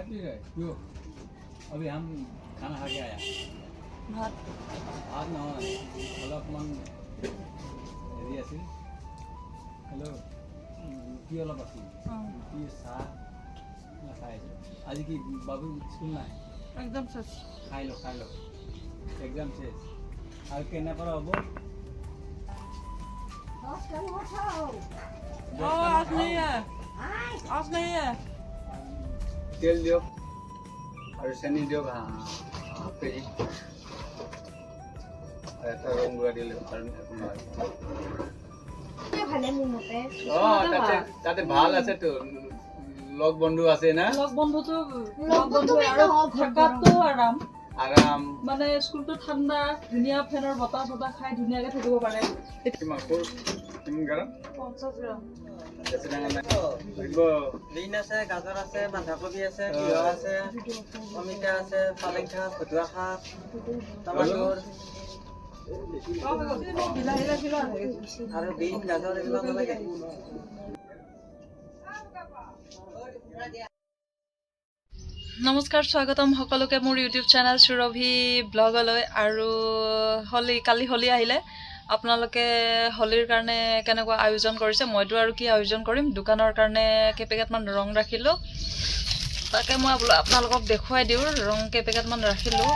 P रहे क्यों? अभी हम खाना खा के आया। ভাত आज ना অলপমান হেৰি আছিল হেল্ল' ৰুটি অলপ আছিল ৰুটি চাহ নাখাই আজি কি বাবু স্কুল নাই একদম শেষ খাই ল এক্সাম শেষ আৰু কেনে পৰা হ'ব आज नहीं है आज नहीं है তেল দিয়ক আৰু চেনি দিয়ক হাফ কেজি এটা ৰং গুড়া দিলে কাৰণ একো নহয় তাতে ভাল আছে তো লগ বন্ধু আছে না লগ বন্ধু আৰু থাকাটো আৰাম আৰাম মানে স্কুলটো ঠাণ্ডা ধুনীয়া ফেনৰ বতাহ বতাহ খাই ধুনীয়াকে থাকিব পাৰে কিমান গৰম 50 গ্ৰাম বিন আছে গাজৰ আছে বন্ধাকবি আছে তিয়হ আছে অমিতা আছে পালেং শাক ভতুৱা শাক টমাটৰ আৰু বিন গাজৰ এইবিলাক লাগে নমস্কাৰ স্বাগতম সকলোকে মোৰ ইউটিউব চেনেল সুৰভি ব্লগলৈ আৰু কালি হোলি আহিলে আপোনালোকে হোলিৰ কাৰণে কেনেকুৱা আয়োজন কৰিছে মইতো আৰু কি আয়োজন কৰিম দোকানৰ কাৰণে কেইপেকেটমান ৰং ৰাখিলোঁ তাকে মই আপোনালোকক দেখুৱাই দিওঁ ৰং কেইপেকেটমান ৰাখিলোঁ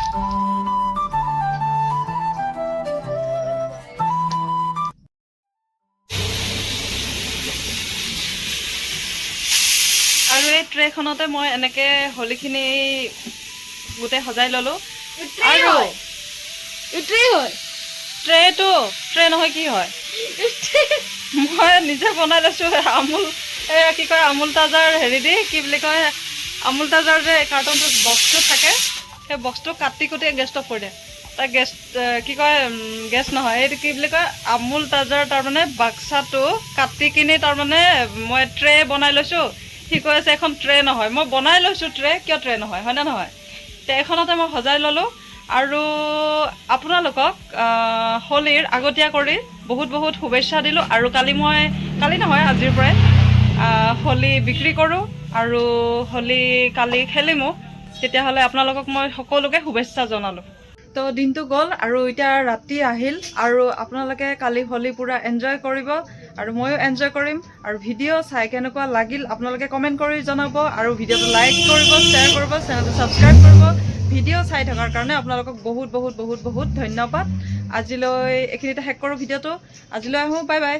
আৰু এই ট্ৰেখনতে মই এনেকৈ হোলিখিনি গোটেই সজাই ল'লোঁ আৰু ট্ৰে নহয় কি হয় মই নিজে বনাই লৈছোঁ আমুল কি কয় আমুল তাজাৰ হেৰি দি কি বুলি কয় আমুল তাজাৰ যে কাৰ্টনটোত বক্সটো থাকে সেই বক্সটো কাটি কুটি গেছ ষ্টপ কৰি দিয়ে তাৰ গেছ কি কয় গেছ নহয় এইটো কি বুলি কয় আমুল তাজাৰ তাৰমানে বাক্সাটো কাটি কিনি তাৰমানে মই ট্ৰে বনাই লৈছোঁ সি কৈ আছে এখন ট্ৰে নহয় মই বনাই লৈছোঁ ট্ৰে কিয় ট্ৰে নহয় হয়নে নহয় এতিয়া এইখনতে মই সজাই ল'লোঁ আৰু আপোনালোকক হোলিৰ আগতীয়া কৰি বহুত বহুত শুভেচ্ছা দিলোঁ আৰু কালি নহয় আজিৰ পৰাই হোলি বিক্ৰী কৰোঁ আৰু হোলি কালি খেলিমো তেতিয়াহ'লে আপোনালোকক মই সকলোকে শুভেচ্ছা জনালোঁ তো দিনটো গ'ল আৰু এতিয়া ৰাতি আহিল আৰু আপোনালোকে কালি হোলি পূৰা এনজয় কৰিব আৰু ময়ো এনজয় কৰিম আৰু ভিডিঅ' চাই কেনেকুৱা লাগিল আপোনালোকে কমেণ্ট কৰি জনাব আৰু ভিডিঅ'টো লাইক কৰিব শ্বেয়াৰ কৰিব চেনেলটো ছাবস্ক্ৰাইব কৰিব ভিডিঅ' চাই থকাৰ কাৰণে আপোনালোকক বহুত বহুত বহুত বহুত ধন্যবাদ আজিলৈ এইখিনিতে শেষ কৰোঁ ভিডিঅ'টো আজিলৈ আহোঁ বাই বাই